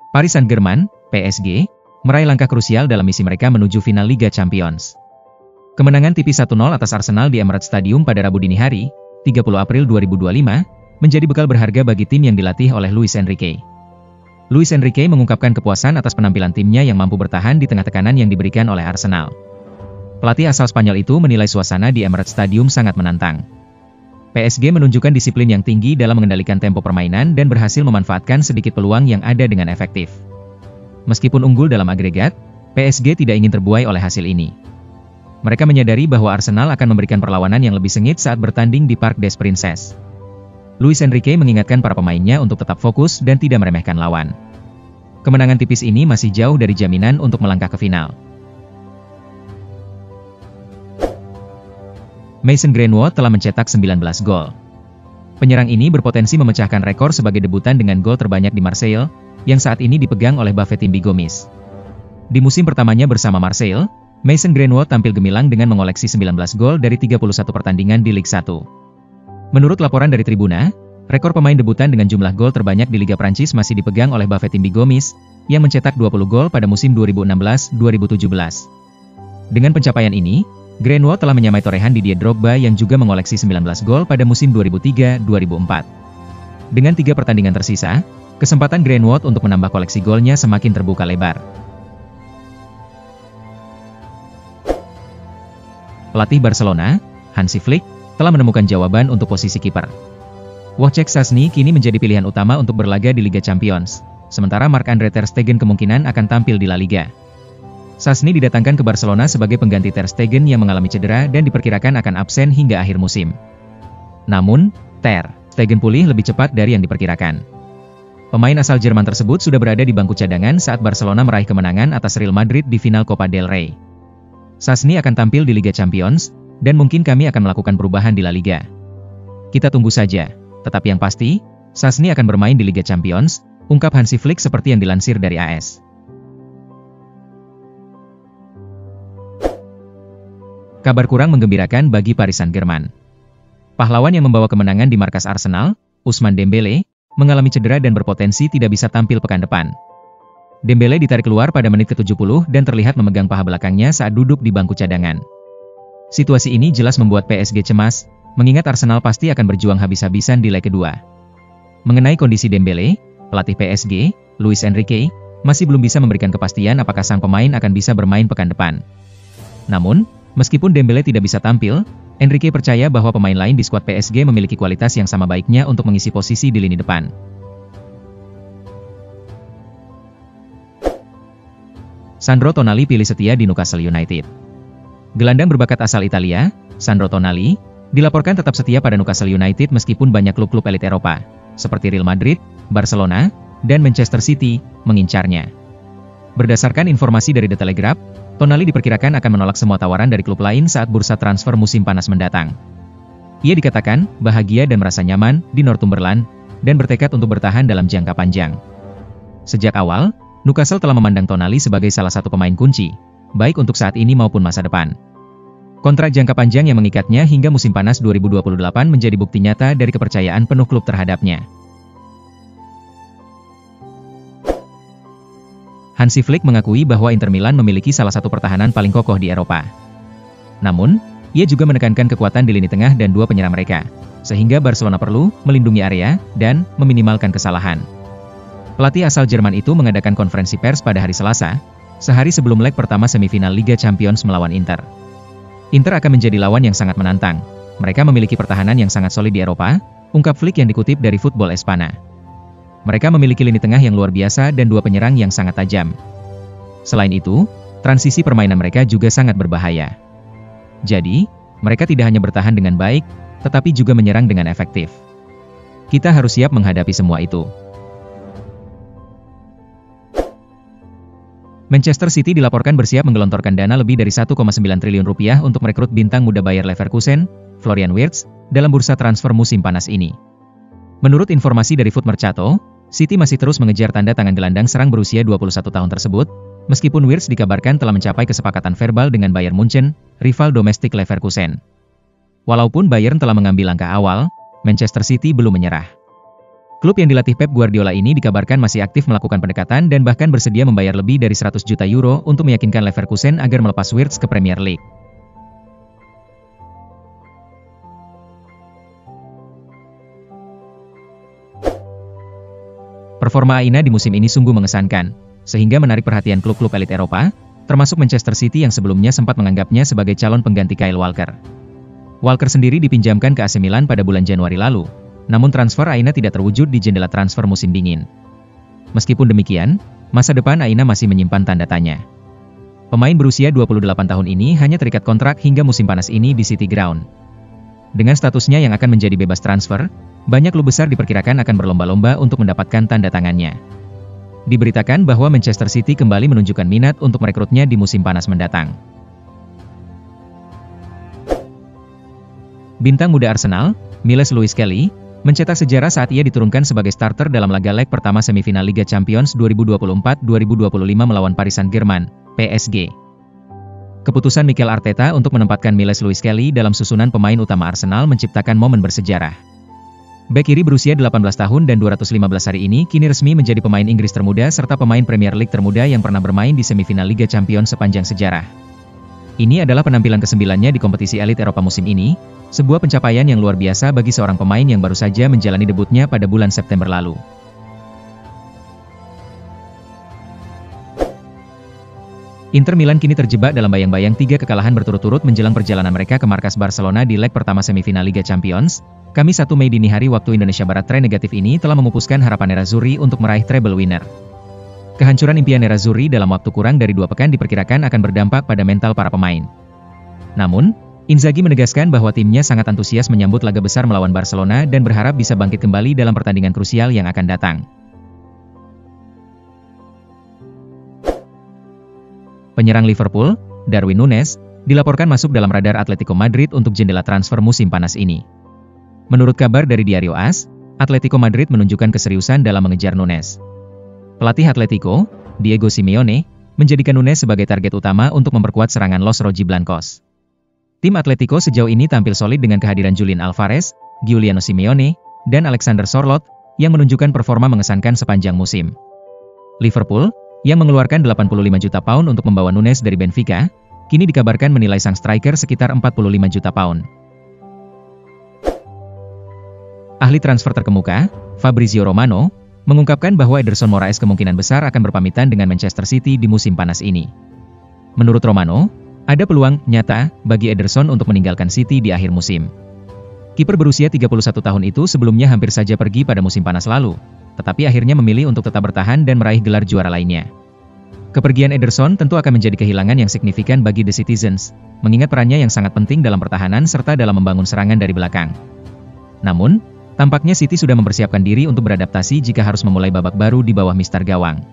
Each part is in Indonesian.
Paris Saint-Germain, PSG, meraih langkah krusial dalam misi mereka menuju final Liga Champions. Kemenangan tipis 1-0 atas Arsenal di Emirates Stadium pada Rabu dini hari, 30 April 2025, menjadi bekal berharga bagi tim yang dilatih oleh Luis Enrique. Luis Enrique mengungkapkan kepuasan atas penampilan timnya yang mampu bertahan di tengah tekanan yang diberikan oleh Arsenal. Pelatih asal Spanyol itu menilai suasana di Emirates Stadium sangat menantang. PSG menunjukkan disiplin yang tinggi dalam mengendalikan tempo permainan dan berhasil memanfaatkan sedikit peluang yang ada dengan efektif. Meskipun unggul dalam agregat, PSG tidak ingin terbuai oleh hasil ini. Mereka menyadari bahwa Arsenal akan memberikan perlawanan yang lebih sengit saat bertanding di Parc des Princes. Luis Enrique mengingatkan para pemainnya untuk tetap fokus dan tidak meremehkan lawan. Kemenangan tipis ini masih jauh dari jaminan untuk melangkah ke final. Mason Greenwood telah mencetak 19 gol. Penyerang ini berpotensi memecahkan rekor sebagai debutan dengan gol terbanyak di Marseille, yang saat ini dipegang oleh Bafétimbi Gomis. Di musim pertamanya bersama Marseille, Mason Greenwood tampil gemilang dengan mengoleksi 19 gol dari 31 pertandingan di Ligue 1. Menurut laporan dari Tribuna, rekor pemain debutan dengan jumlah gol terbanyak di Liga Prancis masih dipegang oleh Bafétimbi Gomis, yang mencetak 20 gol pada musim 2016-2017. Dengan pencapaian ini, Greenwood telah menyamai torehan Didier Drogba yang juga mengoleksi 19 gol pada musim 2003-2004. Dengan 3 pertandingan tersisa, kesempatan Greenwood untuk menambah koleksi golnya semakin terbuka lebar. Pelatih Barcelona, Hansi Flick, telah menemukan jawaban untuk posisi kiper. Wojciech Szczęsny kini menjadi pilihan utama untuk berlaga di Liga Champions, sementara Marc-Andre ter Stegen kemungkinan akan tampil di La Liga. Szczęsny didatangkan ke Barcelona sebagai pengganti ter Stegen yang mengalami cedera dan diperkirakan akan absen hingga akhir musim. Namun, ter Stegen pulih lebih cepat dari yang diperkirakan. Pemain asal Jerman tersebut sudah berada di bangku cadangan saat Barcelona meraih kemenangan atas Real Madrid di final Copa del Rey. Szczęsny akan tampil di Liga Champions, dan mungkin kami akan melakukan perubahan di La Liga. Kita tunggu saja, tetapi yang pasti, Szczęsny akan bermain di Liga Champions, ungkap Hansi Flick seperti yang dilansir dari AS. Kabar kurang menggembirakan bagi Paris Saint-Germain. Pahlawan yang membawa kemenangan di markas Arsenal, Ousmane Dembélé, mengalami cedera dan berpotensi tidak bisa tampil pekan depan. Dembélé ditarik keluar pada menit ke-70 dan terlihat memegang paha belakangnya saat duduk di bangku cadangan. Situasi ini jelas membuat PSG cemas, mengingat Arsenal pasti akan berjuang habis-habisan di leg kedua. Mengenai kondisi Dembélé, pelatih PSG, Luis Enrique, masih belum bisa memberikan kepastian apakah sang pemain akan bisa bermain pekan depan. Namun, meskipun Dembélé tidak bisa tampil, Enrique percaya bahwa pemain lain di skuad PSG memiliki kualitas yang sama baiknya untuk mengisi posisi di lini depan. Sandro Tonali pilih setia di Newcastle United. Gelandang berbakat asal Italia, Sandro Tonali, dilaporkan tetap setia pada Newcastle United meskipun banyak klub-klub elit Eropa, seperti Real Madrid, Barcelona, dan Manchester City, mengincarnya. Berdasarkan informasi dari The Telegraph, Tonali diperkirakan akan menolak semua tawaran dari klub lain saat bursa transfer musim panas mendatang. Ia dikatakan bahagia dan merasa nyaman di Northumberland, dan bertekad untuk bertahan dalam jangka panjang. Sejak awal, Newcastle telah memandang Tonali sebagai salah satu pemain kunci, baik untuk saat ini maupun masa depan. Kontrak jangka panjang yang mengikatnya hingga musim panas 2028 menjadi bukti nyata dari kepercayaan penuh klub terhadapnya. Hansi Flick mengakui bahwa Inter Milan memiliki salah satu pertahanan paling kokoh di Eropa. Namun, ia juga menekankan kekuatan di lini tengah dan dua penyerang mereka, sehingga Barcelona perlu melindungi area dan meminimalkan kesalahan. Pelatih asal Jerman itu mengadakan konferensi pers pada hari Selasa, sehari sebelum leg pertama semifinal Liga Champions melawan Inter. Inter akan menjadi lawan yang sangat menantang. Mereka memiliki pertahanan yang sangat solid di Eropa, ungkap Flick yang dikutip dari Football Espana. Mereka memiliki lini tengah yang luar biasa dan dua penyerang yang sangat tajam. Selain itu, transisi permainan mereka juga sangat berbahaya. Jadi, mereka tidak hanya bertahan dengan baik, tetapi juga menyerang dengan efektif. Kita harus siap menghadapi semua itu. Manchester City dilaporkan bersiap menggelontorkan dana lebih dari 1,9 triliun rupiah untuk merekrut bintang muda Bayer Leverkusen, Florian Wirtz, dalam bursa transfer musim panas ini. Menurut informasi dari Foot Mercato, City masih terus mengejar tanda tangan gelandang serang berusia 21 tahun tersebut, meskipun Wirtz dikabarkan telah mencapai kesepakatan verbal dengan Bayern Munchen, rival domestik Leverkusen. Walaupun Bayern telah mengambil langkah awal, Manchester City belum menyerah. Klub yang dilatih Pep Guardiola ini dikabarkan masih aktif melakukan pendekatan dan bahkan bersedia membayar lebih dari 100 juta euro untuk meyakinkan Leverkusen agar melepas Wirtz ke Premier League. Performa Aina di musim ini sungguh mengesankan, sehingga menarik perhatian klub-klub elit Eropa, termasuk Manchester City yang sebelumnya sempat menganggapnya sebagai calon pengganti Kyle Walker. Walker sendiri dipinjamkan ke AC Milan pada bulan Januari lalu, namun transfer Aina tidak terwujud di jendela transfer musim dingin. Meskipun demikian, masa depan Aina masih menyimpan tanda tanya. Pemain berusia 28 tahun ini hanya terikat kontrak hingga musim panas ini di City Ground. Dengan statusnya yang akan menjadi bebas transfer, banyak klub besar diperkirakan akan berlomba-lomba untuk mendapatkan tanda tangannya. Diberitakan bahwa Manchester City kembali menunjukkan minat untuk merekrutnya di musim panas mendatang. Bintang muda Arsenal, Miles Lewis Kelly, mencetak sejarah saat ia diturunkan sebagai starter dalam laga leg pertama semifinal Liga Champions 2024-2025 melawan Paris Saint-Germain, PSG. Keputusan Mikel Arteta untuk menempatkan Miles Lewis Kelly dalam susunan pemain utama Arsenal menciptakan momen bersejarah. Bek kiri berusia 18 tahun dan 215 hari ini kini resmi menjadi pemain Inggris termuda serta pemain Premier League termuda yang pernah bermain di semifinal Liga Champions sepanjang sejarah. Ini adalah penampilan ke-9-nya di kompetisi elit Eropa musim ini, sebuah pencapaian yang luar biasa bagi seorang pemain yang baru saja menjalani debutnya pada bulan September lalu. Inter Milan kini terjebak dalam bayang-bayang 3 kekalahan berturut-turut menjelang perjalanan mereka ke markas Barcelona di leg pertama semifinal Liga Champions. Kamis 1 Mei dini hari waktu Indonesia Barat. Tren negatif ini telah memupuskan harapan Nerazzurri untuk meraih treble winner. Kehancuran impian Nerazzurri dalam waktu kurang dari 2 pekan diperkirakan akan berdampak pada mental para pemain. Namun, Inzaghi menegaskan bahwa timnya sangat antusias menyambut laga besar melawan Barcelona dan berharap bisa bangkit kembali dalam pertandingan krusial yang akan datang. Penyerang Liverpool, Darwin Núñez, dilaporkan masuk dalam radar Atletico Madrid untuk jendela transfer musim panas ini. Menurut kabar dari Diario AS, Atletico Madrid menunjukkan keseriusan dalam mengejar Núñez. Pelatih Atletico, Diego Simeone, menjadikan Núñez sebagai target utama untuk memperkuat serangan Los Rojiblancos. Tim Atletico sejauh ini tampil solid dengan kehadiran Julian Alvarez, Giuliano Simeone, dan Alexander Sørloth, yang menunjukkan performa mengesankan sepanjang musim. Liverpool, yang mengeluarkan 85 juta pound untuk membawa Núñez dari Benfica, kini dikabarkan menilai sang striker sekitar 45 juta pound. Ahli transfer terkemuka, Fabrizio Romano, mengungkapkan bahwa Ederson Moraes kemungkinan besar akan berpamitan dengan Manchester City di musim panas ini. Menurut Romano, ada peluang nyata bagi Ederson untuk meninggalkan City di akhir musim. Kiper berusia 31 tahun itu sebelumnya hampir saja pergi pada musim panas lalu, tetapi akhirnya memilih untuk tetap bertahan dan meraih gelar juara lainnya. Kepergian Ederson tentu akan menjadi kehilangan yang signifikan bagi The Citizens, mengingat perannya yang sangat penting dalam pertahanan serta dalam membangun serangan dari belakang. Namun, tampaknya City sudah mempersiapkan diri untuk beradaptasi jika harus memulai babak baru di bawah Mister Gawang.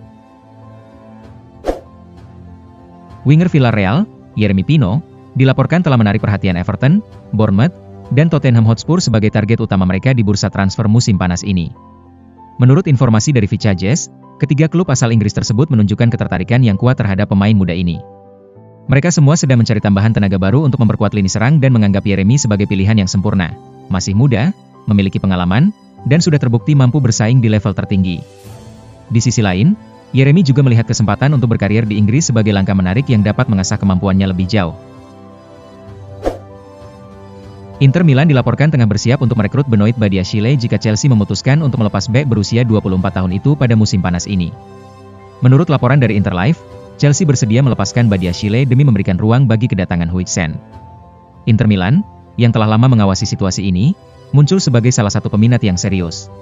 Winger Villarreal, Yeremy Pino, dilaporkan telah menarik perhatian Everton, Bournemouth, dan Tottenham Hotspur sebagai target utama mereka di bursa transfer musim panas ini. Menurut informasi dari Vichages, ketiga klub asal Inggris tersebut menunjukkan ketertarikan yang kuat terhadap pemain muda ini. Mereka semua sedang mencari tambahan tenaga baru untuk memperkuat lini serang dan menganggap Yeremy sebagai pilihan yang sempurna. Masih muda, memiliki pengalaman, dan sudah terbukti mampu bersaing di level tertinggi. Di sisi lain, Yeremy juga melihat kesempatan untuk berkarir di Inggris sebagai langkah menarik yang dapat mengasah kemampuannya lebih jauh. Inter Milan dilaporkan tengah bersiap untuk merekrut Benoit Badiashile jika Chelsea memutuskan untuk melepas bek berusia 24 tahun itu pada musim panas ini. Menurut laporan dari Interlife, Chelsea bersedia melepaskan Badiashile demi memberikan ruang bagi kedatangan Huijsen. Inter Milan, yang telah lama mengawasi situasi ini, muncul sebagai salah satu peminat yang serius.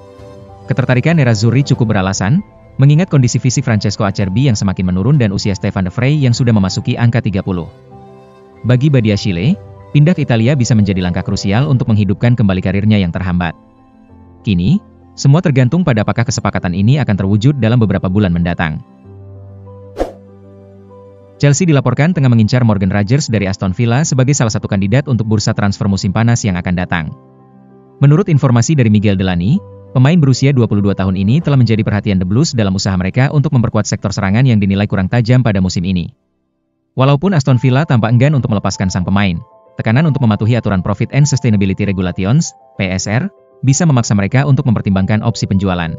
Ketertarikan Nerazzurri cukup beralasan, mengingat kondisi fisik Francesco Acerbi yang semakin menurun dan usia Stefan de Vrij yang sudah memasuki angka 30. Bagi Badiashile, pindah ke Italia bisa menjadi langkah krusial untuk menghidupkan kembali karirnya yang terhambat. Kini, semua tergantung pada apakah kesepakatan ini akan terwujud dalam beberapa bulan mendatang. Chelsea dilaporkan tengah mengincar Morgan Rogers dari Aston Villa sebagai salah satu kandidat untuk bursa transfer musim panas yang akan datang. Menurut informasi dari Miguel Delany, pemain berusia 22 tahun ini telah menjadi perhatian The Blues dalam usaha mereka untuk memperkuat sektor serangan yang dinilai kurang tajam pada musim ini. Walaupun Aston Villa tampak enggan untuk melepaskan sang pemain, tekanan untuk mematuhi aturan Profit and Sustainability Regulations, PSR, bisa memaksa mereka untuk mempertimbangkan opsi penjualan.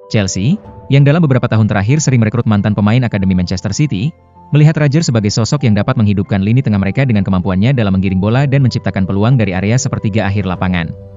Chelsea, yang dalam beberapa tahun terakhir sering merekrut mantan pemain akademi Manchester City, melihat Roger sebagai sosok yang dapat menghidupkan lini tengah mereka dengan kemampuannya dalam menggiring bola dan menciptakan peluang dari area sepertiga akhir lapangan.